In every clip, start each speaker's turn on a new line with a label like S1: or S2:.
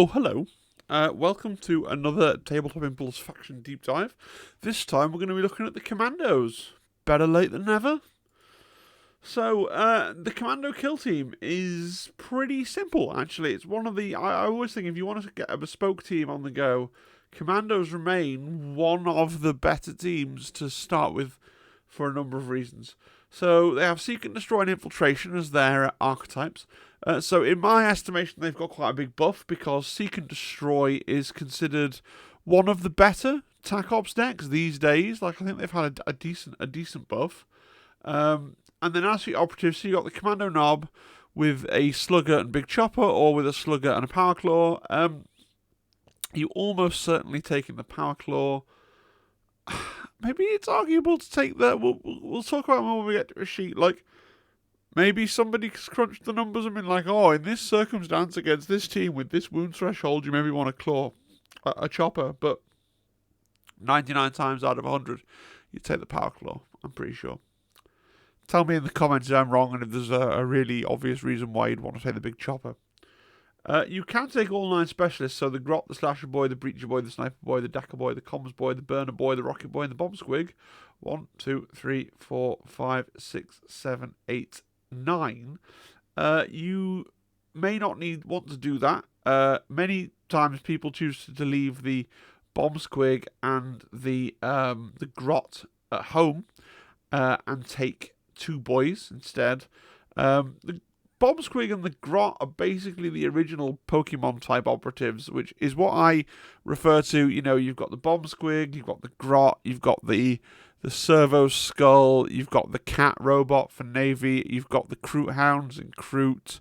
S1: Oh, hello. Welcome to another Tabletop Impulse faction deep dive. This time we're going to be looking at the Commandos. Better late than never. So, the Commando kill team is pretty simple, actually. It's one of the... I always think if you want to get a bespoke team on the go, Commandos remain one of the better teams to start with for a number of reasons. So, they have Seek and Destroy and Infiltration as their archetypes. So in my estimation, they've got quite a big buff because Seek and Destroy is considered one of the better Tac Ops decks these days. Like I think they've had a decent buff. And then as for your operatives, so you got the Commando Nob with a Slugger and Big Chopper, or with a Slugger and a Power Claw. You almost certainly taking the Power Claw. Maybe it's arguable to take that. We'll talk about it when we get to a sheet. Like, maybe somebody's crunched the numbers and been like, oh, in this circumstance against this team with this wound threshold, you maybe want to claw a chopper, but 99 times out of 100, you take the power claw, I'm pretty sure. Tell me in the comments if I'm wrong and if there's a really obvious reason why you'd want to take the big chopper. You can take all 9 specialists, so the Grot, the Slasher Boy, the Breacher Boy, the Sniper Boy, the Dakka Boy, the Comms Boy, the Burna Boy, the Rocket Boy, and the Bomb Squig. 1, 2, 3, 4, 5, 6, 7, 8, 9. You may not want to do that. Many times people choose to leave the Bomb Squig and the Grot at home and take 2 boys instead. The Bomb Squig and the Grot are basically the original Pokemon type operatives, which is what I refer to. You know, you've got the Bomb Squig, you've got the Grot, you've got the Servo Skull, you've got the Cat Robot for Navy, you've got the Kroot Hounds in Kroot,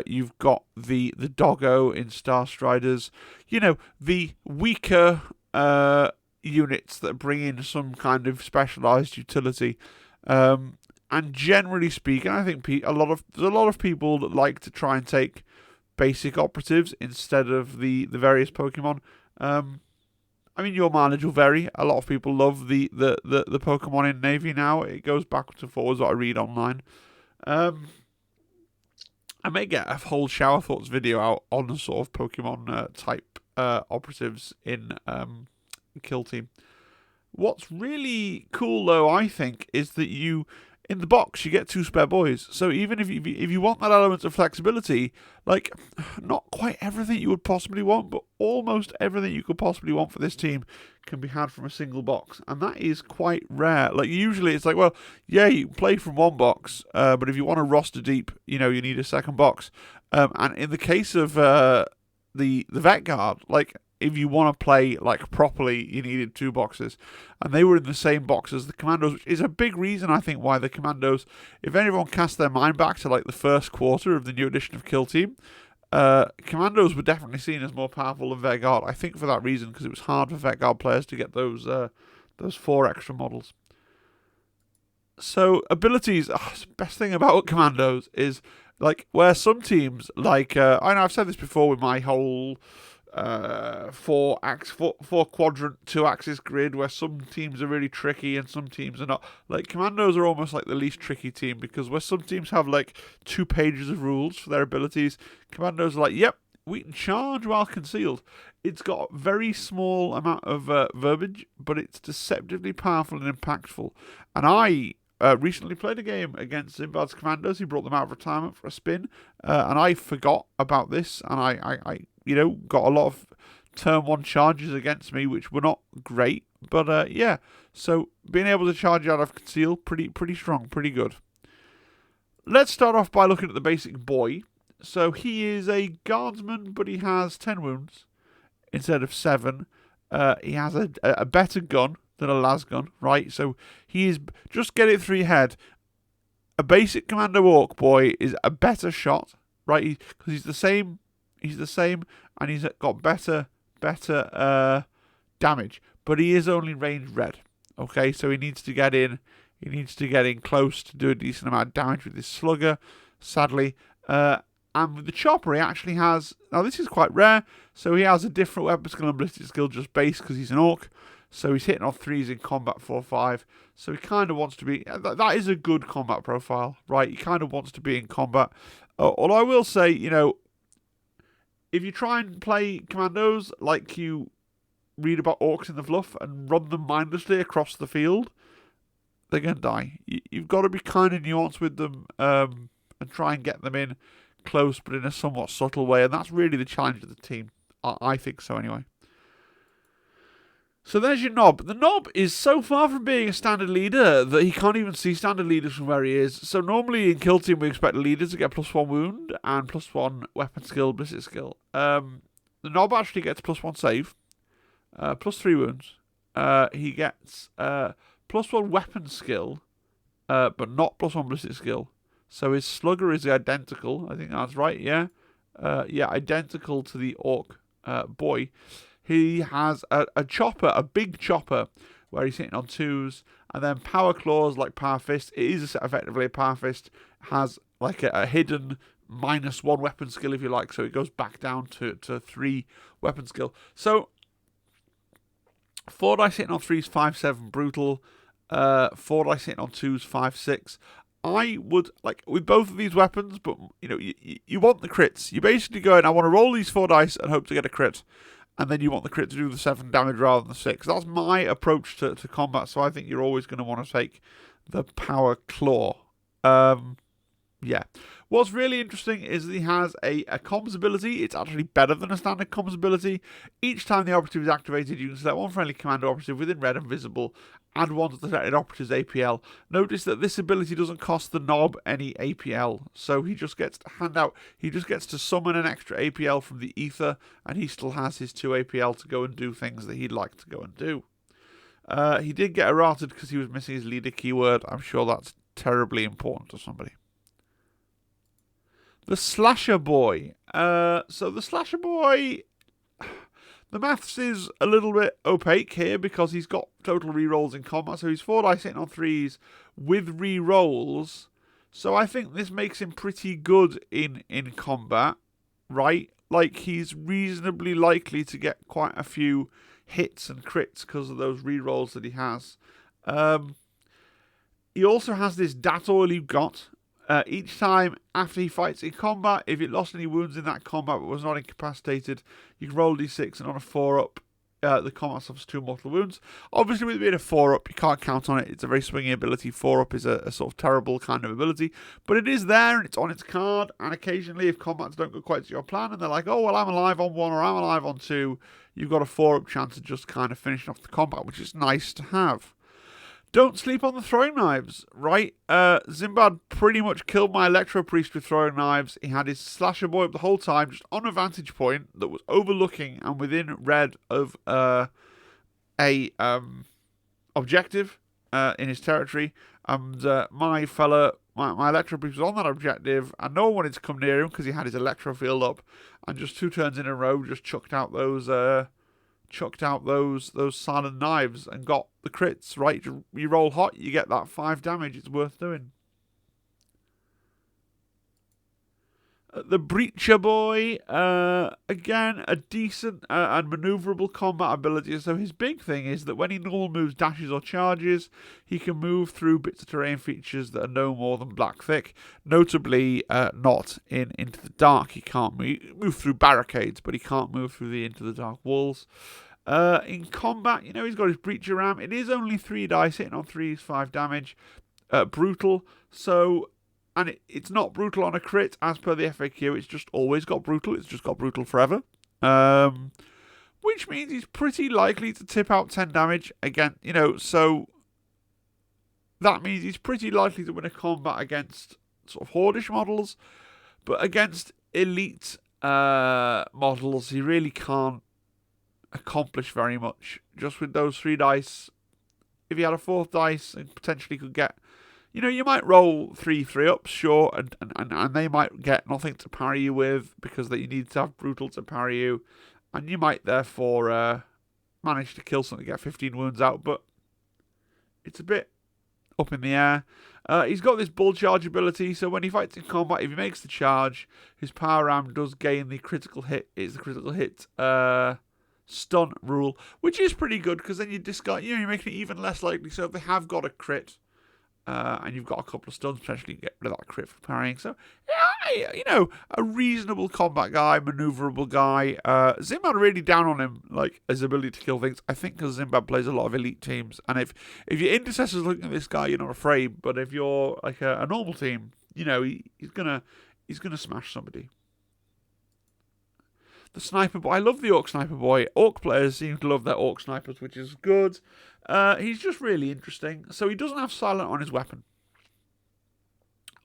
S1: you've got the Doggo in Star Striders. You know, the weaker units that bring in some kind of specialised utility. And generally speaking, I think there's a lot of people that like to try and take basic operatives instead of the various Pokemon. I mean, your mileage will vary. A lot of people love the Pokemon in Navy now. It goes backwards and forwards, what I read online. I may get a whole Shower Thoughts video out on the sort of Pokemon type operatives in Kill Team. What's really cool, though, I think, is that in the box, you get 2 spare boys. So even if you want that element of flexibility, like, not quite everything you would possibly want, but almost everything you could possibly want for this team can be had from a single box. And that is quite rare. Like, usually it's like, well, yeah, you can play from one box, but if you want to roster deep, you know, you need a second box. And in the case of the Vet Guard, like, if you want to play like properly, you needed 2 boxes, and they were in the same box as the Commandos, which is a big reason I think why the Commandos, if anyone cast their mind back to like the first quarter of the new edition of Kill Team, Commandos were definitely seen as more powerful than Vet Guard. I think for that reason, because it was hard for Vet Guard players to get those 4 extra models. So abilities, the best thing about Commandos is like where some teams like I know I've said this before with my whole 4 quadrant 2 axis grid, where some teams are really tricky and some teams are not. Like, Commandos are almost like the least tricky team, because where some teams have like 2 pages of rules for their abilities, Commandos are like, yep, we can charge while concealed. It's got a very small amount of verbiage, but it's deceptively powerful and impactful. And I recently played a game against Zimbabwe's Commandos. He brought them out of retirement for a spin, and I forgot about this, and I got a lot of turn 1 charges against me, which were not great, but yeah. So being able to charge out of conceal, pretty strong, pretty good. Let's start off by looking at the basic boy. So he is a guardsman, but he has 10 wounds instead of 7. He has a better gun than a las gun, right? So he is, just get it through your head, a basic Commando Orc boy is a better shot, right? Because he's the same, and he's got better damage, but he is only range red. Okay, so he needs to get in close to do a decent amount of damage with his slugger, sadly. And with the chopper, he actually has, now this is quite rare, so he has a different weapon skill and ballistic skill just base because he's an orc. So he's hitting off 3s in combat 4-5. So he kind of wants to be, that is a good combat profile, right? He kind of wants to be in combat. Although I will say, if you try and play Commandos like you read about orcs in the fluff and run them mindlessly across the field, they're going to die. You've got to be kind of nuanced with them and try and get them in close, but in a somewhat subtle way. And that's really the challenge of the team. I think so, anyway. So there's your Nob. The Nob is so far from being a standard leader that he can't even see standard leaders from where he is. So normally in Kill Team we expect the leaders to get +1 wound and +1 weapon skill, ballistic skill. The Nob actually gets +1 save, +3 wounds. He gets +1 weapon skill, but not +1 ballistic skill. So his slugger is identical. I think that's right, yeah? Yeah, identical to the orc boy. He has a chopper, a big chopper, where he's hitting on 2s, and then power claws like power fist. It is effectively a power fist. Has like a hidden -1 weapon skill, if you like, so it goes back down to 3 weapon skill. So 4 dice hitting on 3s, 5-7 brutal. 4 dice hitting on 2s, 5-6. I would, like, with both of these weapons, but you know, you want the crits. You basically go in, I want to roll these 4 dice and hope to get a crit. And then you want the crit to do the 7 damage rather than the 6. That's my approach to combat, so I think you're always going to want to take the power claw. Yeah. What's really interesting is that he has a comms ability. It's actually better than a standard comms ability. Each time the operative is activated, you can select one friendly commando operative within red and visible, add one to the selected operative's APL. Notice that this ability doesn't cost the Nob any APL, so he just gets to hand out, he just gets to summon an extra APL from the ether, and he still has his 2 APL to go and do things that he'd like to go and do. He did get errated because he was missing his leader keyword. I'm sure that's terribly important to somebody. The Slasher Boy. So the Slasher Boy, the maths is a little bit opaque here because he's got total rerolls in combat. So he's 4 dice hitting on 3s with rerolls. So I think this makes him pretty good in combat, right? Like, he's reasonably likely to get quite a few hits and crits because of those rerolls that he has. He also has this Dat oil you got. Each time after he fights in combat, if it lost any wounds in that combat but was not incapacitated, you can roll d6, and on a 4-up, the combat suffers 2 mortal wounds. Obviously, with it being a 4-up, you can't count on it. It's a very swingy ability. 4-up is a sort of terrible kind of ability, but it is there and it's on its card. And occasionally, if combats don't go quite to your plan, and they're like, "Oh well, I'm alive on 1 or I'm alive on 2," you've got a 4-up chance of just kind of finishing off the combat, which is nice to have. Don't sleep on the throwing knives, right? Zimbad pretty much killed my Electro Priest with throwing knives. He had his Slasher Boy up the whole time, just on a vantage point that was overlooking and within red of a objective in his territory. And my Electro Priest was on that objective, and no one wanted to come near him because he had his Electro Field up. And just 2 turns in a row, just chucked out those silent knives and got the crits, right? You roll hot, you get that 5 damage. It's worth doing. The Breacher Boy, again, a decent and maneuverable combat ability. So his big thing is that when he normal moves, dashes or charges, he can move through bits of terrain features that are no more than black thick. Notably, not in Into the Dark. He can't move through barricades, but he can't move through the Into the Dark walls. In combat, you know, he's got his Breacher Ram. It is only 3 dice, hitting on 3s, 5 damage. Brutal. So, and it's not brutal on a crit, as per the FAQ. It's just always got brutal. It's just got brutal forever. Which means he's pretty likely to tip out 10 damage. Again, you know, so that means he's pretty likely to win a combat against sort of Hordish models. But against elite models, he really can't accomplish very much. Just with those 3 dice, if he had a 4th dice and potentially could get, you know, you might roll 3 3-ups, sure, and they might get nothing to parry you with because you need to have brutal to parry you, and you might therefore manage to kill something, get 15 wounds out, but it's a bit up in the air. He's got this bull charge ability, so when he fights in combat, if he makes the charge, his power ram does gain the critical hit. It's the critical hit stun rule, which is pretty good because then you discard, you know, you're making it even less likely. So if they have got a crit, and you've got a couple of stuns, potentially get rid of that crit for parrying. So, yeah, you know, a reasonable combat guy, maneuverable guy. Zimbad really down on him, like his ability to kill things. I think because Zimbad plays a lot of elite teams, and if your intercessor's looking at this guy, you're not afraid. But if you're like a normal team, you know, he's gonna smash somebody. The Sniper Boy. I love the Orc Sniper Boy. Orc players seem to love their Orc Snipers, which is good. He's just really interesting. So he doesn't have Silent on his weapon.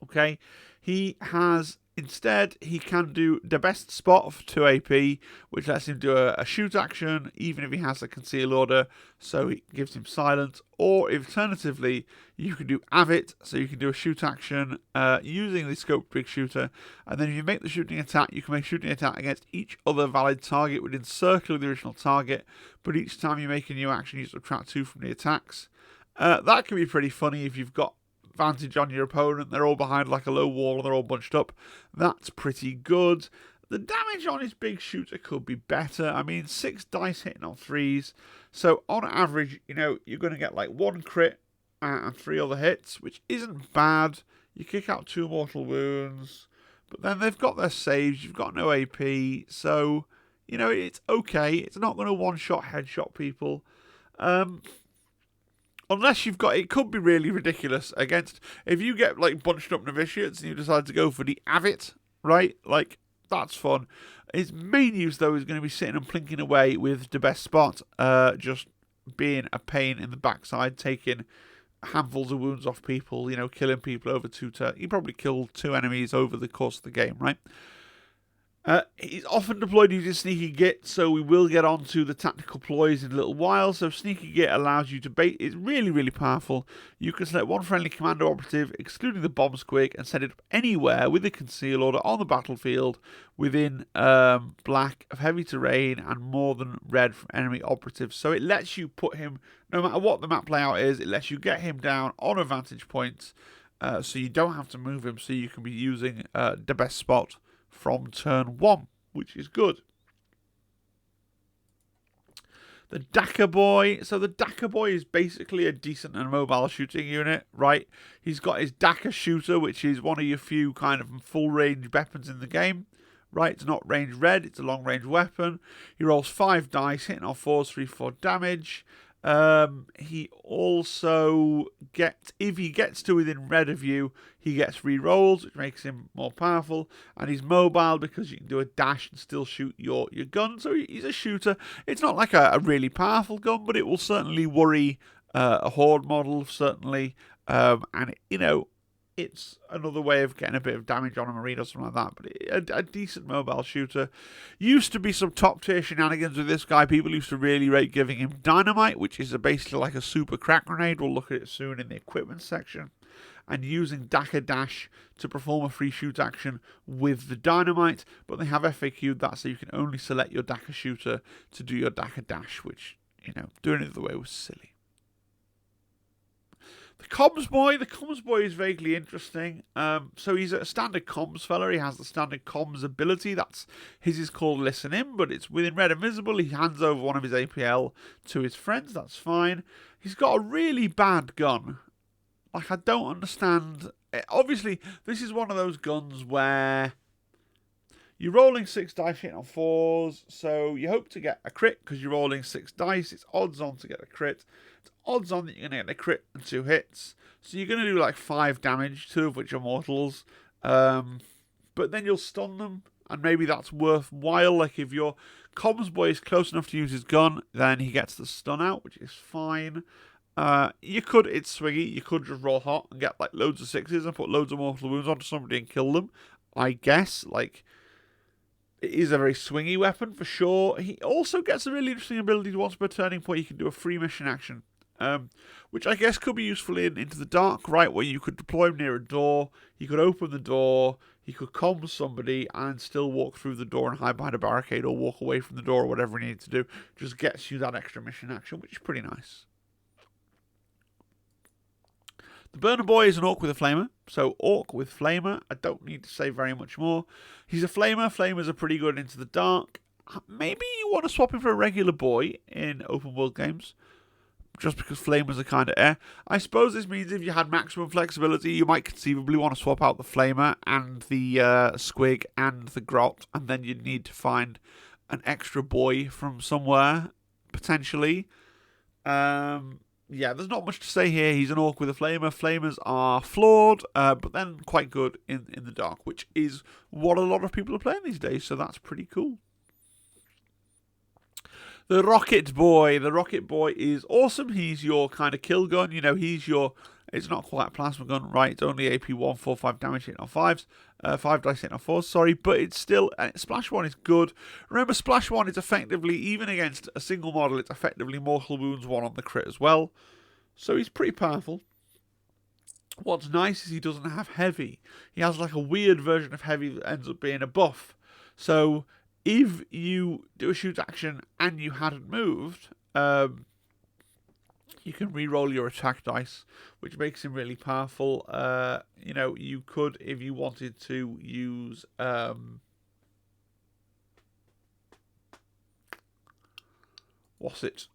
S1: Okay. He has, instead, he can do the best spot for 2 AP, which lets him do a shoot action, even if he has a conceal order, so it gives him silence. Or alternatively, you can do Avit, so you can do a shoot action using the scoped big shooter, and then if you make the shooting attack, you can make shooting attack against each other valid target within circle of the original target, but each time you make a new action, you subtract 2 from the attacks. That can be pretty funny if you've got advantage on your opponent, they're all behind like a low wall and they're all bunched up. That's pretty good. The damage on his big shooter could be better. I mean, 6 dice hitting on 3s. So on average, you know, you're going to get like 1 crit and 3 other hits, which isn't bad. You kick out 2 mortal wounds, but then they've got their saves. You've got no AP. So, you know, it's okay. It's not going to one-shot headshot people. Unless you've got, it could be really ridiculous against, if you get like bunched up novitiates and you decide to go for the Avit, right? Like, that's fun. His main use, though, is going to be sitting and plinking away with the best spot, just being a pain in the backside, taking handfuls of wounds off people, you know, killing people over 2 turns. He probably killed 2 enemies over the course of the game, right? He's often deployed using Sneaky Git, so we will get on to the tactical ploys in a little while. So Sneaky Git allows you to bait. It's really, really powerful. You can select one friendly commando operative, excluding the bomb squig, and set it up anywhere with a conceal order on the battlefield within black of heavy terrain and more than red from enemy operatives. So it lets you put him, no matter what the map layout is, it lets you get him down on a vantage point, so you don't have to move him, so you can be using the best spot from turn 1, which is good. The Dakka Boy. So the Dakka Boy is basically a decent and mobile shooting unit, right? He's got his Dakka shooter, which is one of your few kind of full range weapons in the game, right? It's not range red, it's a long range weapon. He rolls 5 dice, hitting on 4s, 3/4 damage. He also gets, if he gets to within red of you, he gets re-rolls, which makes him more powerful, and he's mobile because you can do a dash and still shoot your gun, so he's a shooter. It's not like a really powerful gun, but it will certainly worry a horde model, certainly, and, you know, it's another way of getting a bit of damage on a marine or something like that. But a decent mobile shooter. Used to be some top tier shenanigans with this guy. People used to really rate giving him dynamite, which is basically like a super crack grenade. We'll look at it soon in the equipment section. And using Dakka Dash to perform a free shoot action with the dynamite. But they have FAQ'd that, so you can only select your Dakka shooter to do your Dakka Dash, which, you know, doing it the way was silly. The Comms Boy. The Comms Boy is vaguely interesting. So he's a standard comms fella. He has the standard comms ability. That's his is called Listen In, but it's within red and visible. He hands over one of his APL to his friends. That's fine. He's got a really bad gun. Like, I don't understand. Obviously, this is one of those guns where you're rolling 6 dice hitting on 4s, so you hope to get a crit because you're rolling 6 dice. It's odds on to get a crit. It's odds on that you're going to get a crit and 2 hits. So you're going to do like 5 damage, 2 of which are mortals. But then you'll stun them, and maybe that's worthwhile. Like, if your Comms Boy is close enough to use his gun, then he gets the stun out, which is fine. You could, it's swingy, you could just roll hot and get like loads of 6s and put loads of mortal wounds onto somebody and kill them. I guess, like, it is a very swingy weapon for sure. He also gets a really interesting ability to, once per turning point, you can do a free mission action. Which I guess could be useful in Into the Dark, right, where you could deploy him near a door, he could open the door, he could comms somebody and still walk through the door and hide behind a barricade or walk away from the door or whatever he needs to do. Just gets you that extra mission action, which is pretty nice. The Burna Boy is an Orc with a Flamer. So Orc with Flamer, I don't need to say very much more. He's a Flamer. Flamers are pretty good Into the Dark. Maybe you want to swap him for a regular boy in open world games. just because flamers are kind of eh. I suppose this means if you had maximum flexibility, you might conceivably want to swap out the flamer and the squig and the grot, and then you'd need to find an extra boy from somewhere, potentially. Yeah, there's not much to say here. He's an orc with a flamer. Flamers are flawed, but then quite good in the dark, which is what a lot of people are playing these days, so that's pretty cool. The Rocket Boy. The Rocket Boy is awesome. He's your kind of kill gun. You know, he's your... It's not quite a plasma gun, right? It's only AP 145 damage hitting on 5s. 5 dice hitting on 4s, sorry. But it's still... Splash 1 is good. Remember, Splash 1 is effectively, even against a single model, it's effectively Mortal Wounds 1 on the crit as well. So he's pretty powerful. What's nice is he doesn't have heavy. He has like a weird version of heavy that ends up being a buff. So... if you do a shoot action and you hadn't moved, you can re-roll your attack dice, which makes him really powerful. You know, you could, if you wanted to, use what's it?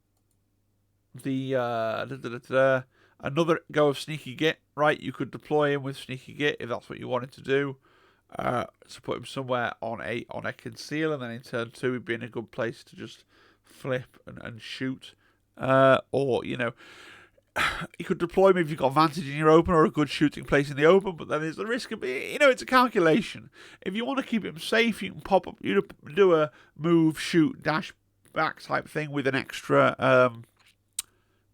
S1: The another go of Sneaky Git, right? You could deploy him with Sneaky Git if that's what you wanted to do. To put him somewhere on a conceal, and then in turn 2 would be in a good place to just flip and shoot. Or, you know, you could deploy him if you've got advantage in your open or a good shooting place in the open, but then there's the risk of being, you know, it's a calculation. If you want to keep him safe, you can pop up, you do a move, shoot, dash back type thing with an extra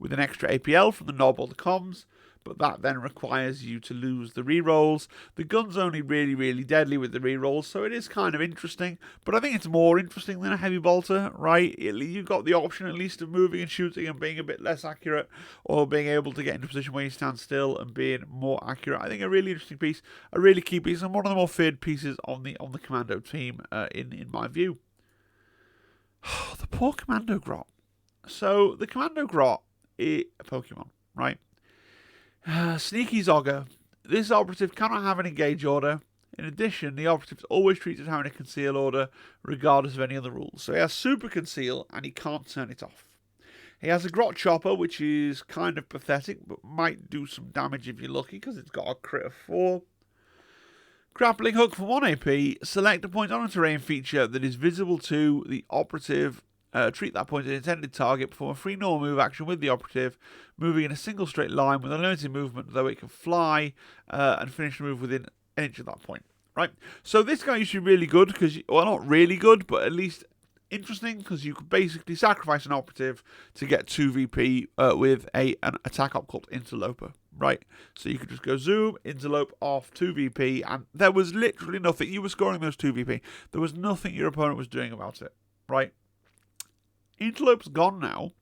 S1: APL from the Nob or the comms. But that then requires you to lose the rerolls. The gun's only really, really deadly with the rerolls, so it is kind of interesting. But I think it's more interesting than a heavy bolter, right? You've got the option at least of moving and shooting and being a bit less accurate, or being able to get into a position where you stand still and being more accurate. I think a really interesting piece, a really key piece, and one of the more feared pieces on the Commando team, in my view. The poor Commando Grot. So the Commando Grot is a Pokemon, right? Sneaky Zogger. This operative cannot have an engage order. In addition, the operative is always treated as having a conceal order, regardless of any other rules. So he has super conceal, and he can't turn it off. He has a Grot Chopper, which is kind of pathetic, but might do some damage if you're lucky, because it's got a crit of 4. Grappling Hook for 1 AP. Select a point on a terrain feature that is visible to the operative. Treat that point as an intended target, perform a free normal move action with the operative, moving in a single straight line with unlimited movement, though it can fly, and finish the move within an inch of that point. Right? So this guy used to be really good, because, well, not really good, but at least interesting, because you could basically sacrifice an operative to get 2 VP with an attack op called Interloper. Right? So you could just go zoom, interlope off 2 VP, and there was literally nothing. You were scoring those 2 VP. There was nothing your opponent was doing about it. Right? Interlope's gone now,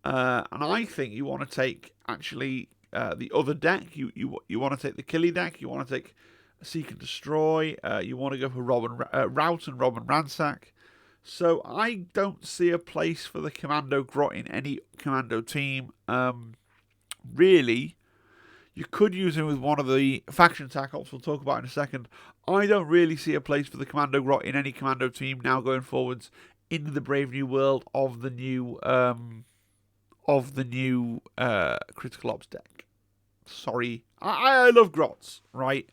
S1: and I think you want to take, actually, the other deck. You want to take the Killy deck, you want to take Seek and Destroy, you want to go for Rout and Rob and Ransack. So I don't see a place for the Commando Grot in any Commando team. Really, you could use him with one of the faction Tac Ops we'll talk about in a second. I don't really see a place for the Commando Grot in any Commando team now going forwards, into the brave new world of the new Critical Ops deck. Sorry, I love Grots, right?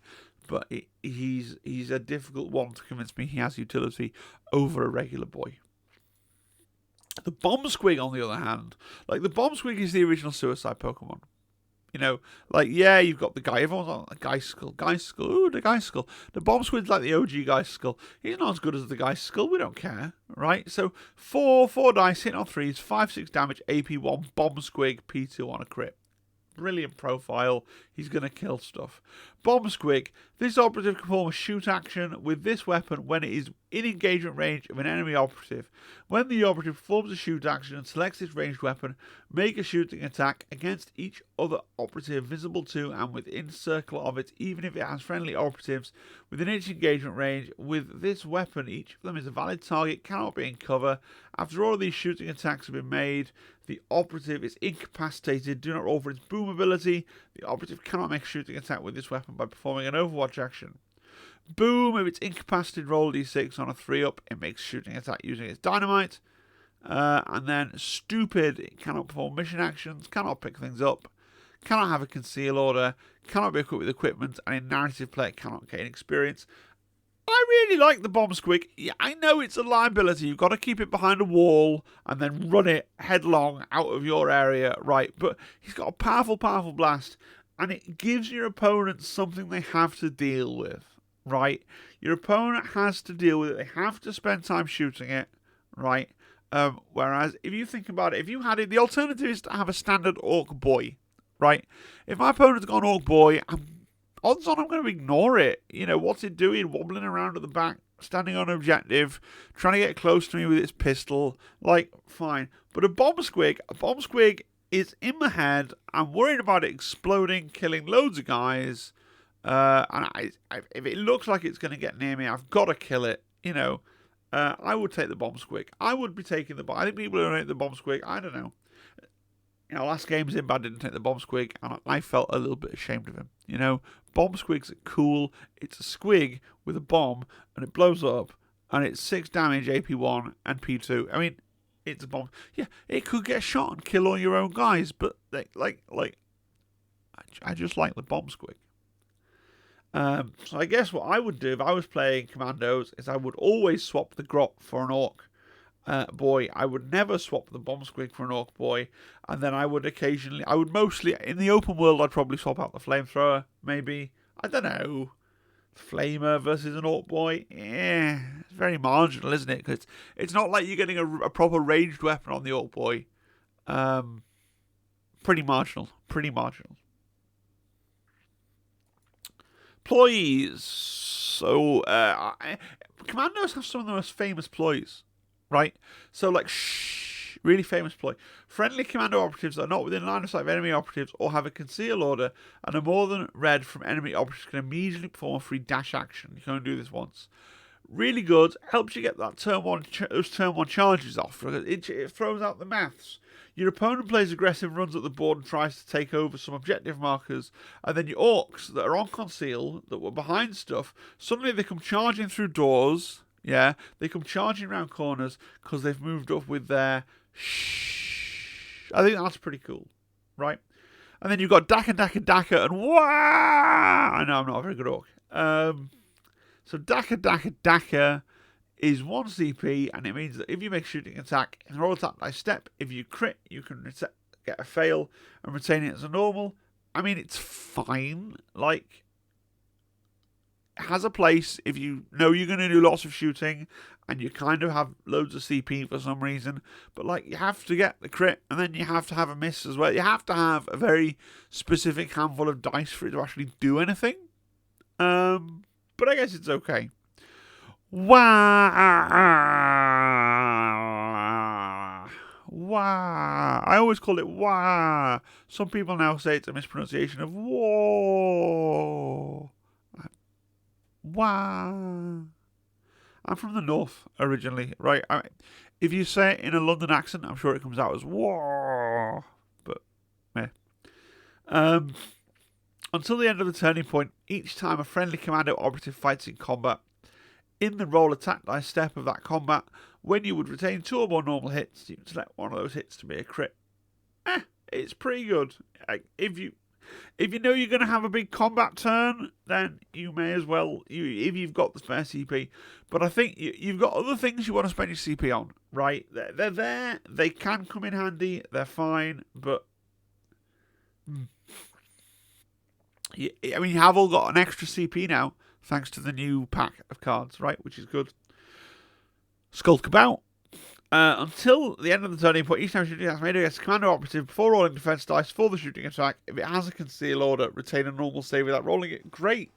S1: But he's a difficult one to convince me he has utility over a regular boy. The Bomb Squig, on the other hand, like, the Bomb Squig is the original Suicide Pokemon. You know, like, yeah, you've got the guy, everyone's on the Geist-Skull, ooh, the Geist-Skull. The Bomb Squid's like the OG Geist-Skull. He's not as good as the Geist-Skull, we don't care, right? So, 4 dice, hit on 3s, 5-6 damage, AP1, Bomb Squig, P2 on a crit. Brilliant profile. He's going to kill stuff. Bomb Squig. This operative can perform a shoot action with this weapon when it is in engagement range of an enemy operative. When the operative performs a shoot action and selects its ranged weapon, make a shooting attack against each other operative visible to and within circle of it, even if it has friendly operatives within its engagement range. With this weapon, each of them is a valid target, cannot be in cover. After all of these shooting attacks have been made, the operative is incapacitated. Do not roll for its boom ability. The operative cannot make a shooting attack with this weapon by performing an Overwatch action. Boom, if it's incapacitated, roll d6 on a 3-up. It makes a shooting attack using its dynamite. And then stupid, it cannot perform mission actions, cannot pick things up, cannot have a conceal order, cannot be equipped with equipment, and in narrative play it cannot gain experience. I really like the bomb squig. Yeah, I know it's a liability. You've got to keep it behind a wall and then run it headlong out of your area, right? But he's got a powerful, powerful blast, and it gives your opponent something they have to deal with, right? Your opponent has to deal with it. They have to spend time shooting it, right? Whereas if you think about it, if you had it, the alternative is to have a standard Orc Boy, right? If my opponent's got an Orc Boy, odds on I'm going to ignore it. You know, what's it doing? Wobbling around at the back, standing on objective, trying to get close to me with its pistol. Like, fine. But a bomb squig is in my head. I'm worried about it exploding, killing loads of guys. And if it looks like it's going to get near me, I've got to kill it. You know, I would take the bomb squig. I would be taking the bomb. I think people who take the bomb squig, I don't know. You know, last game's in, but I didn't take the bomb squig, and I felt a little bit ashamed of him. You know, bomb squigs are cool. It's a squig with a bomb, and it blows up, and it's 6 damage, AP1 and P2. I mean, it's a bomb. Yeah, it could get shot and kill all your own guys, but I just like the bomb squig. So I guess what I would do if I was playing Commandos is I would always swap the Grot for an Orc Boy. I would never swap the bomb squig for an Orc Boy, and then I would mostly, in the open world, I'd probably swap out the flamethrower, maybe. I don't know. Flamer versus an Orc Boy. Yeah, it's very marginal, isn't it? Because it's not like you're getting a proper ranged weapon on the Orc Boy. Pretty marginal. Ploys. So, Commandos have some of the most famous ploys, right? So, like, really famous ploy. Friendly commando operatives that are not within line of sight of enemy operatives or have a conceal order and are more than red from enemy operatives can immediately perform a free dash action. You can only do this once. Really good. Helps you get that those turn one charges off. It throws out the maths. Your opponent plays aggressive, runs up the board and tries to take over some objective markers, and then your orcs that are on conceal, that were behind stuff, suddenly they come charging through doors. Yeah, they come charging around corners because they've moved up with their I think that's pretty cool, right? And then you've got Dakka, and wah! I know I'm not a very good orc. So Dakka is 1 CP, and it means that if you make a shooting attack, and roll attack by step, if you crit, you can get a fail and retain it as a normal. I mean, it's fine. Like, it has a place if you know you're going to do lots of shooting, and you kind of have loads of CP for some reason. But, like, you have to get the crit, and then you have to have a miss as well. You have to have a very specific handful of dice for it to actually do anything. But I guess it's okay. Wah! I always call it wah. Some people now say it's a mispronunciation of whoa. Wah. I'm from the north originally, right? If you say it in a London accent, I'm sure it comes out as whoa. But, meh. Until the end of the turning point, each time a friendly commando operative fights in combat, in the roll attack dice step of that combat, when you would retain 2 or more normal hits, you can select one of those hits to be a crit. It's pretty good. If you know you're going to have a big combat turn, then you may as well, if you've got the spare CP. But I think you've got other things you want to spend your CP on, right? They're there. They can come in handy. They're fine. But, I mean, you have all got an extra CP now, thanks to the new pack of cards, right? Which is good. Skulk about. Until the end of the turning point, each time shooting attack made against a commando operative before rolling defense dice for the shooting attack, if it has a conceal order, retain a normal save without rolling it. Great.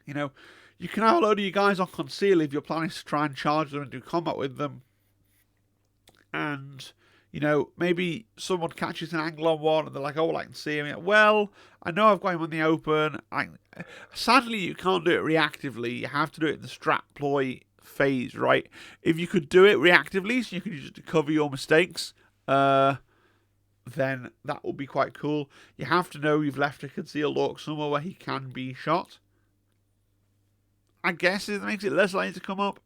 S1: You know, you can have a load of your guys on conceal if you're planning to try and charge them and do combat with them. And, you know, maybe someone catches an angle on one and they're like, oh, well, I can see him. Well, I know I've got him on the open. Sadly, you can't do it reactively. You have to do it in the strat ploy phase, right? If you could do it reactively, so you could use it to cover your mistakes, then that would be quite cool. You have to know you've left a concealed orc somewhere where he can be shot. I guess it makes it less likely to come up.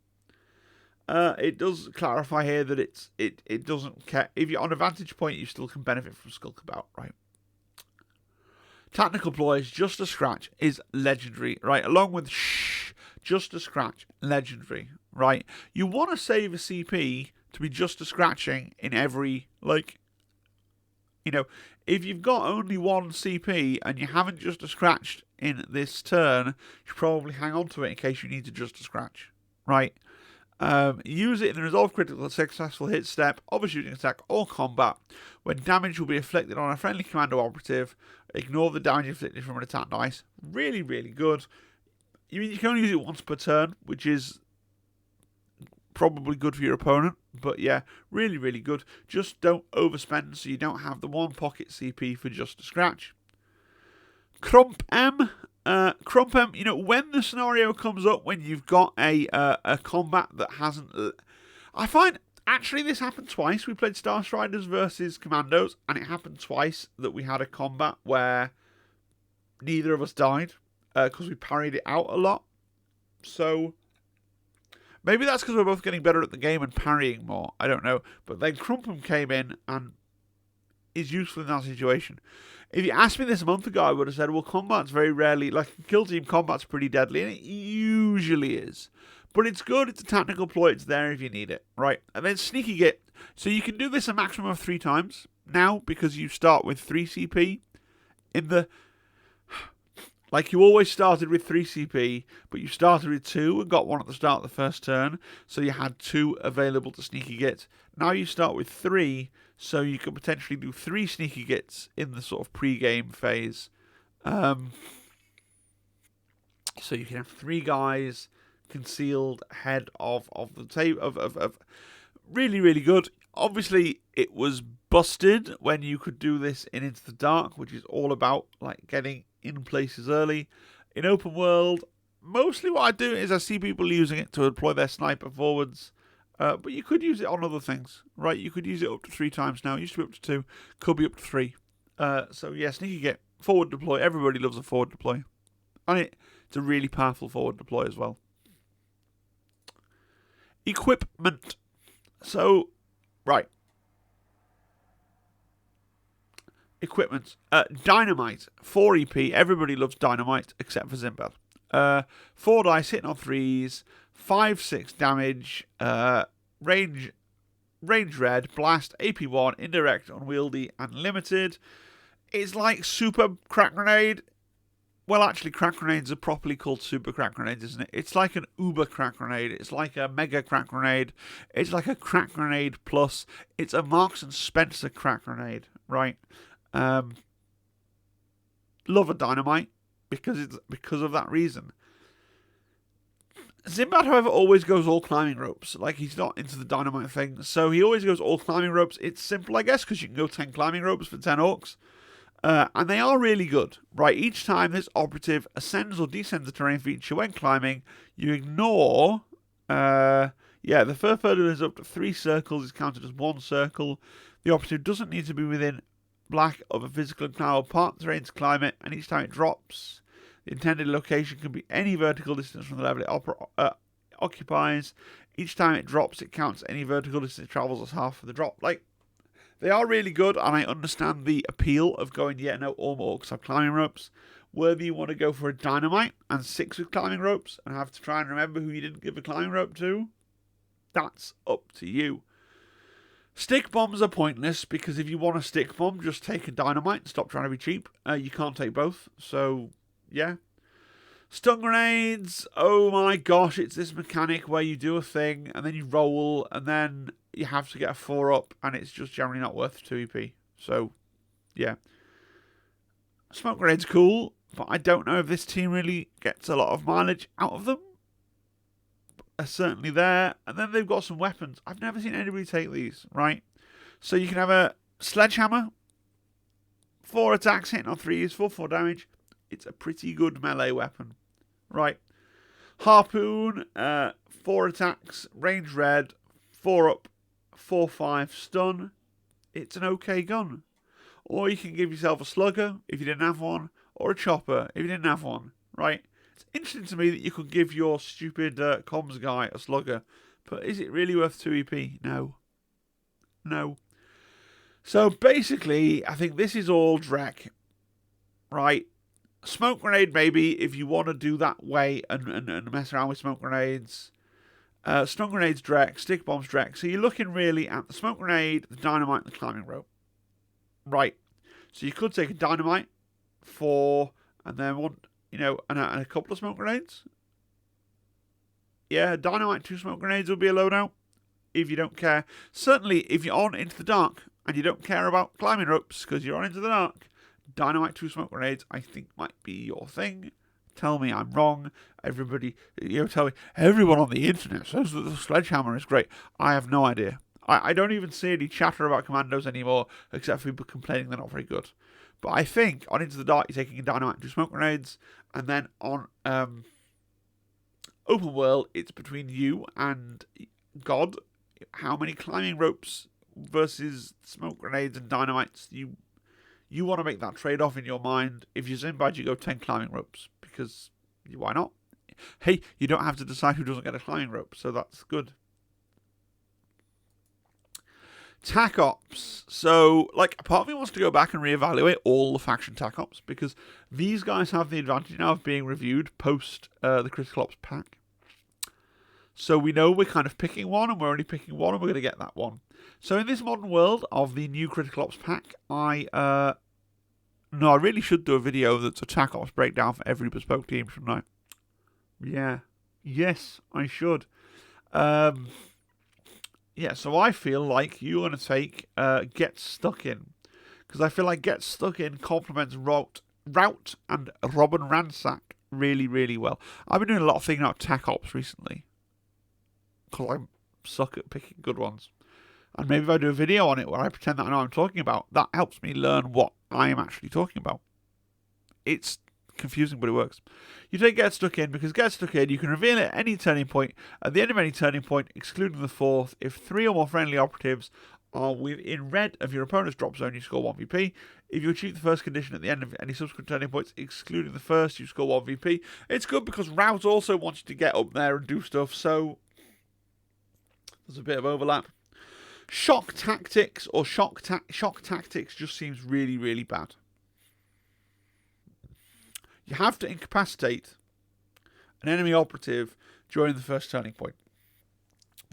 S1: It does clarify here that it doesn't care. If you're on a vantage point, you still can benefit from Skulk About, right? Tactical Ploys, Just a Scratch is legendary, right? Along with Just a Scratch, legendary, right? You want to save a CP to be just a scratching in every, like, you know, if you've got only one CP and you haven't just a scratched in this turn, you should probably hang on to it in case you need to just a scratch, right? Use it in the resolve critical successful hit step of a shooting attack or combat when damage will be inflicted on a friendly commando operative. Ignore the damage inflicted from an attack dice. Really, really good. You can only use it once per turn, which is probably good for your opponent, but yeah, really, really good. Just don't overspend so you don't have the one pocket CP for just a scratch. Crump M. Crump M, you know, when the scenario comes up when you've got a combat that hasn't... I find, actually, this happened twice. We played Star Striders versus Commandos, and it happened twice that we had a combat where neither of us died, because we parried it out a lot. So... maybe that's because we're both getting better at the game and parrying more. I don't know. But then Crumpum came in and is useful in that situation. If you asked me this a month ago, I would have said, well, combat's very rarely... like, kill team combat's pretty deadly, and it usually is. But it's good. It's a tactical ploy. It's there if you need it, right? And then Sneaky Git. So you can do this a maximum of 3 times now because you start with 3 CP. In the... like, you always started with 3 CP, but you started with 2 and got 1 at the start of the first turn, so you had 2 available to Sneaky Git. Now you start with 3, so you can potentially do 3 Sneaky Gits in the sort of pre-game phase. So you can have 3 guys concealed ahead of the table. Really, really good. Obviously, it was busted when you could do this in Into the Dark, which is all about like getting in places early. In open world, mostly what I do is I see people using it to deploy their sniper forwards, but you could use it on other things, right? You could use it up to 3 times now. It used to be up to 2, could be up to 3. So yeah, Sneaky Git, forward deploy. Everybody loves a forward deploy, and it's a really powerful forward deploy as well. Equipment. So, right. Equipment. Dynamite. 4 EP. Everybody loves Dynamite except for Zimbad. 4 dice hitting on 3s. 5/6 damage. Range red. Blast. AP1. Indirect. Unwieldy. And limited. It's like Super Crack Grenade. Well, actually, crack grenades are properly called super crack grenades, isn't it? It's like an uber crack grenade. It's like a mega crack grenade. It's like a crack grenade plus. It's a Marks and Spencer crack grenade, right? Love a dynamite because of that reason. Zimbad, however, always goes all climbing ropes. Like, he's not into the dynamite thing, so he always goes all climbing ropes. It's simple, I guess, because you can go 10 climbing ropes for 10 orcs. And they are really good, right? Each time this operative ascends or descends a terrain feature when climbing, you ignore... the first hurdle is up to 3 circles, is counted as 1 circle. The operative doesn't need to be within black of a physical and climbable part of the terrain to climb it, and each time it drops, the intended location can be any vertical distance from the level it occupies. Each time it drops, it counts any vertical distance it travels as half of the drop. Like, they are really good, and I understand the appeal of going, all orcs have climbing ropes. Whether you want to go for a dynamite and 6 with climbing ropes and have to try and remember who you didn't give a climbing rope to, that's up to you. Stick bombs are pointless, because if you want a stick bomb, just take a dynamite and stop trying to be cheap. You can't take both, so yeah. Stun grenades, oh my gosh, it's this mechanic where you do a thing, and then you roll, and then you have to get a 4-up, and it's just generally not worth 2 EP. So, yeah. Smoke grenades cool, but I don't know if this team really gets a lot of mileage out of them. They're certainly there. And then they've got some weapons. I've never seen anybody take these, right? So you can have a sledgehammer, 4 attacks hitting on 3s, 4 damage. It's a pretty good melee weapon, right? Harpoon, 4 attacks, range red, 4-up, 4/5 stun. It's an okay gun. Or you can give yourself a slugger if you didn't have one, or a chopper if you didn't have one, right? It's interesting to me that you could give your stupid comms guy a slugger, But is it really worth 2 EP? No. No. So basically, I think this is all Drek. Right? Smoke grenade, maybe, if you want to do that way and mess around with smoke grenades. Stun grenades, Drek. Stick bombs, Drek. So you're looking really at the smoke grenade, the dynamite, and the climbing rope. Right. So you could take a dynamite, 4, and then one, and a couple of smoke grenades. Yeah, dynamite, 2 smoke grenades would be a loadout, if you don't care. Certainly, if you're on Into the Dark, and you don't care about climbing ropes, because you're on Into the Dark, dynamite, 2 smoke grenades, I think might be your thing. Tell me I'm wrong. Everybody, tell me. Everyone on the internet says that the sledgehammer is great. I have no idea. I don't even see any chatter about Commandos anymore, except for people complaining they're not very good. But I think on Into the Dark, you're taking a dynamite and 2 smoke grenades, and then on open world, it's between you and God. How many climbing ropes versus smoke grenades and dynamites you want to make that trade-off in your mind. If you're Zimbad, you go 10 climbing ropes, because why not? Hey, you don't have to decide who doesn't get a climbing rope, so that's good. Tac Ops. So, a part of me wants to go back and reevaluate all the faction Tac Ops, because these guys have the advantage now of being reviewed post the Critical Ops pack. So we know we're kind of picking one, and we're only picking one, and we're going to get that one. So in this modern world of the new Critical Ops pack, I really should do a video that's a Tac Ops breakdown for every bespoke team, shouldn't I? Yeah. Yes, I should. Yeah, so I feel like you're going to take Get Stuck In. Because I feel like Get Stuck In complements Route and Robin Ransack really, really well. I've been doing a lot of thinking about Tac Ops recently, because I suck at picking good ones. And maybe if I do a video on it where I pretend that I know what I'm talking about, that helps me learn what I am actually talking about. It's confusing, but it works. You take Get Stuck In, because Get Stuck In, you can reveal it at any turning point. At the end of any turning point, excluding the 4th, if 3 or more friendly operatives are within red of your opponent's drop zone, you score 1 VP. If you achieve the first condition at the end of any subsequent turning points, excluding the first, you score 1 VP. It's good because Route also wants you to get up there and do stuff, so there's a bit of overlap. Shock Tactics or Shock Tactics just seems really, really bad. You have to incapacitate an enemy operative during the first turning point.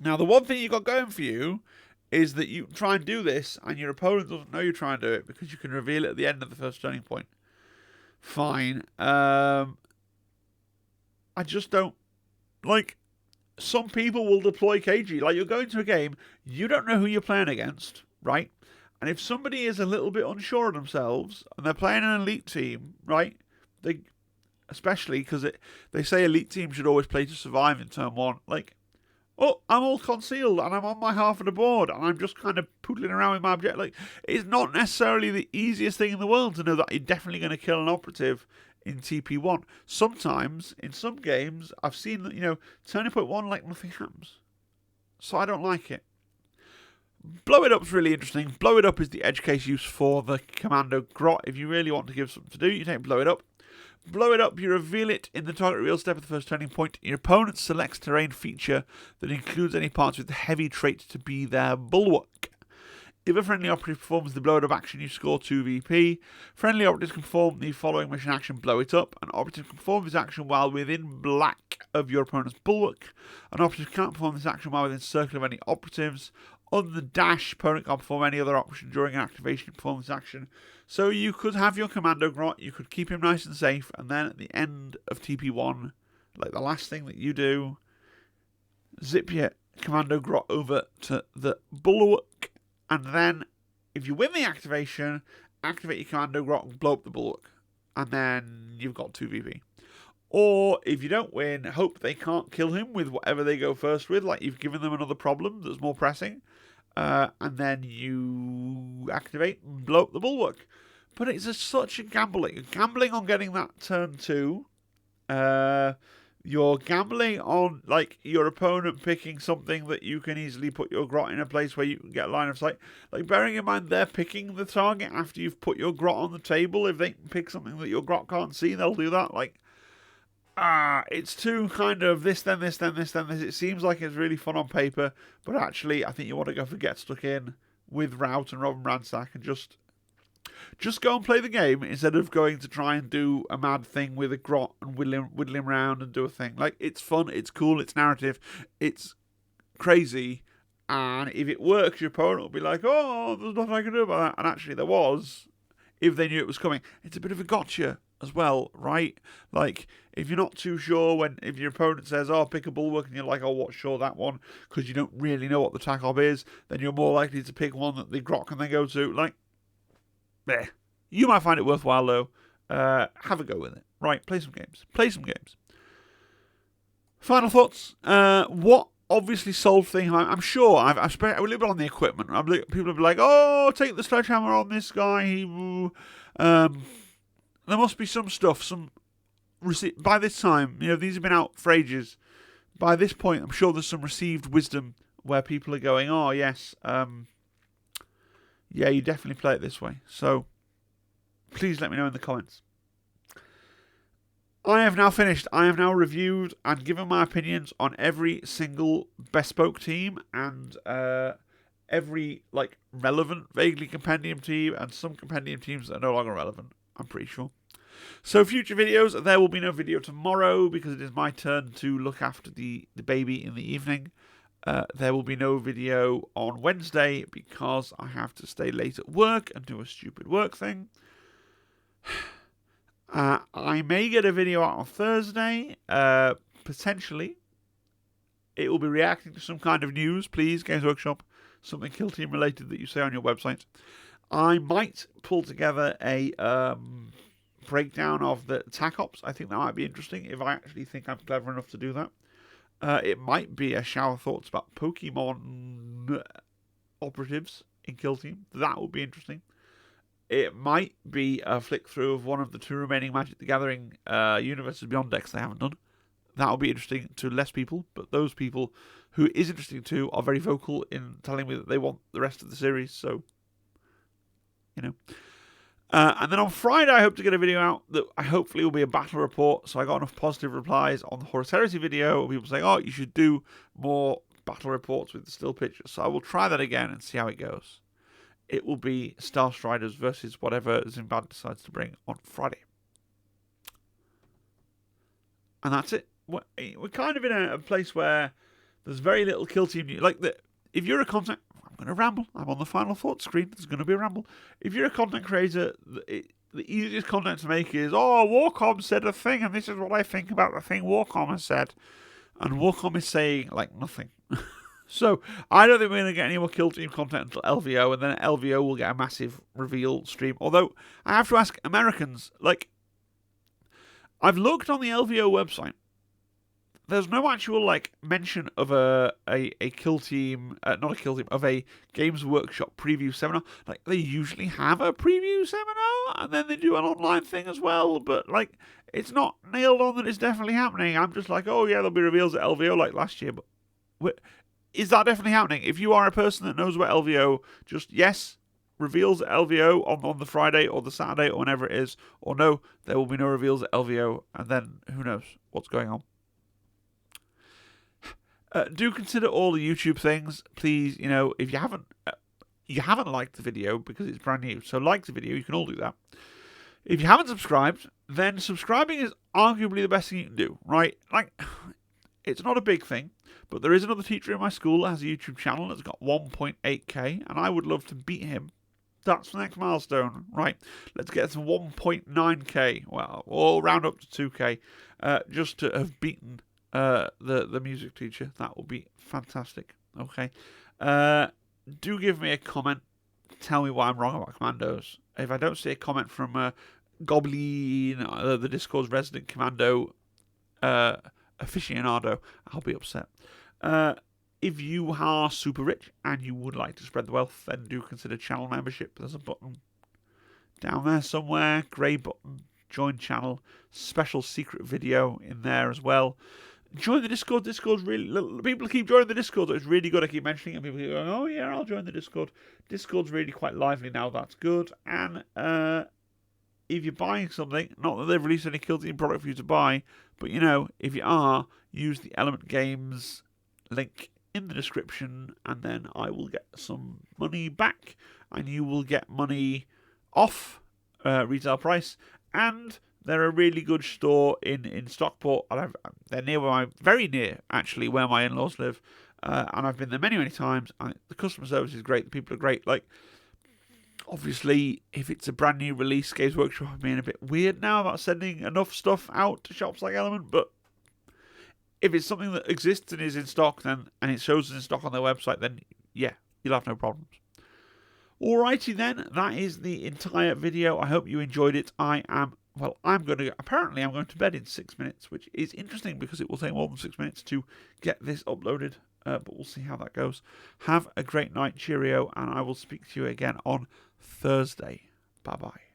S1: Now, the one thing you've got going for you is that you try and do this, and your opponent doesn't know you're trying to do it, because you can reveal it at the end of the first turning point. Fine. I just don't... some people will deploy KG. You'll go into a game, you don't know who you're playing against, right? And if somebody is a little bit unsure of themselves, and they're playing an elite team, right? Especially because they say elite teams should always play to survive in turn 1. Oh, I'm all concealed, and I'm on my half of the board, and I'm just kind of poodling around with my object. It's not necessarily the easiest thing in the world to know that you're definitely going to kill an operative in TP1. Sometimes, in some games, I've seen that, turning point 1, nothing happens. So I don't like it. Blow It Up's really interesting. Blow It Up is the edge case use for the Commando Grot. If you really want to give something to do, you take Blow It Up. Blow It Up, you reveal it in the target reveal step at the first turning point. Your opponent selects terrain feature that includes any parts with the heavy trait to be their bulwark. If a friendly operative performs the Blow It Up action, you score 2 VP. Friendly operatives can perform the following mission action, Blow It Up. An operative can perform this action while within black of your opponent's bulwark. An operative can't perform this action while within circle of any operatives. On the dash, opponent can't perform any other action during an activation to perform this action. So you could have your Commando Grot, you could keep him nice and safe, and then at the end of TP1, the last thing that you do, zip your Commando Grot over to the bulwark, and then if you win the activation, activate your Commando Grot and blow up the bulwark, and then you've got 2 VP. Or if you don't win, hope they can't kill him with whatever they go first with, you've given them another problem that's more pressing. And then you activate and blow up the bulwark. But it's such a gamble. You're gambling on getting that turn 2. You're gambling on your opponent picking something that you can easily put your Grot in a place where you can get line of sight. Bearing in mind they're picking the target after you've put your Grot on the table. If they can pick something that your Grot can't see, they'll do that. it's too kind of this, then this, then this, then this. It seems like it's really fun on paper, but actually, I think you want to go for Get Stuck In with Rout and Robin Ransack and just go and play the game instead of going to try and do a mad thing with a Grot and whittling around and do a thing. Like, it's fun, it's cool, it's narrative, it's crazy, and if it works, your opponent will be like, oh, there's nothing I can do about that. And actually, there was, if they knew it was coming. It's a bit of a gotcha as well, right? Like, if you're not too sure, if your opponent says, oh, pick a bulwark, and you're like, oh, what's sure that one, because you don't really know what the Tac Op is, then you're more likely to pick one that the Grot can then go to. Like, there. You might find it worthwhile, though. Have a go with it. Right, play some games. Final thoughts. What obviously solved thing, I'm sure, I've spent a little bit on the equipment. People will be like, oh, take the sledgehammer on this guy. There must be some stuff, by this time, these have been out for ages. By this point, I'm sure there's some received wisdom where people are going, oh, yes, yeah, you definitely play it this way. So, please let me know in the comments. I have now finished. I have now reviewed and given my opinions on every single bespoke team and every relevant, vaguely compendium team and some compendium teams that are no longer relevant, I'm pretty sure. So future videos, there will be no video tomorrow because it is my turn to look after the baby in the evening. There will be no video on Wednesday because I have to stay late at work and do a stupid work thing. I may get a video out on Thursday, potentially. It will be reacting to some kind of news. Please, Games Workshop, something Kill Team related that you say on your website. I might pull together a breakdown of the Tac Ops. I think that might be interesting if I actually think I'm clever enough to do that. It might be a shower thoughts about Pokemon operatives in Kill Team. That would be interesting. It might be a flick through of one of the 2 remaining Magic the Gathering Universes Beyond decks they haven't done. That will be interesting to less people, but those people who it is interesting to are very vocal in telling me that they want the rest of the series, so, and then on Friday, I hope to get a video out that I hopefully will be a battle report. So I got enough positive replies on the Horus Heresy video of people saying, oh, you should do more battle reports with the still pictures. So I will try that again and see how it goes. It will be Star Striders versus whatever Zimbad decides to bring on Friday. And that's it. We're kind of in a place where there's very little Kill Team news. If you're a content... I'm going to ramble. I'm on the final thought screen. There's going to be a ramble. If you're a content creator, the easiest content to make is, oh, Warcom said a thing, and this is what I think about the thing Warcom has said. And Warcom is saying, nothing. So, I don't think we're going to get any more Kill Team content until LVO, and then LVO will get a massive reveal stream. Although, I have to ask Americans, I've looked on the LVO website. There's no actual, mention of a Kill Team, not a Kill Team, of a Games Workshop preview seminar. They usually have a preview seminar, and then they do an online thing as well, but, it's not nailed on that it's definitely happening. I'm just oh, yeah, there'll be reveals at LVO like last year, but is that definitely happening? If you are a person that knows about LVO, just yes, reveals at LVO on the Friday or the Saturday or whenever it is, or no, there will be no reveals at LVO, and then who knows what's going on. Do consider all the YouTube things, please. If you haven't liked the video because it's brand new, so like the video, you can all do that. If you haven't subscribed, then subscribing is arguably the best thing you can do, right? It's not a big thing, but there is another teacher in my school that has a YouTube channel that's got 1.8k, and I would love to beat him. That's the next milestone, right? Let's get to 1.9k. Well, we'll round up to 2k, just to have beaten the music teacher. That will be fantastic. Okay. Do give me a comment. Tell me why I'm wrong about Commandos. If I don't see a comment from Goblin, the Discord's resident Commando aficionado, I'll be upset. If you are super rich and you would like to spread the wealth, then do consider channel membership. There's a button down there somewhere, grey button, join channel, special secret video in there as well. Join the Discord. Discord's really... People keep joining the Discord, so it's really good. I keep mentioning it, and people keep going, oh yeah, I'll join the Discord. Discord's really quite lively now, that's good. And if you're buying something, not that they've released any Kill Team product for you to buy, but you know, if you are, use the Element Games link in the description, and then I will get some money back, and you will get money off retail price. And they're a really good store in Stockport, and they're near very near actually where my in-laws live, and I've been there many times. The customer service is great, the people are great. Like, obviously, if it's a brand new release, Games Workshop are being a bit weird now about sending enough stuff out to shops like Element, but if it's something that exists and is in stock, then and it shows in stock on their website, then yeah, you'll have no problems. Alrighty then, that is the entire video. I hope you enjoyed it. I'm going to bed in 6 minutes, which is interesting because it will take more than 6 minutes to get this uploaded, but we'll see how that goes. Have a great night, cheerio, and I will speak to you again on Thursday. Bye-bye.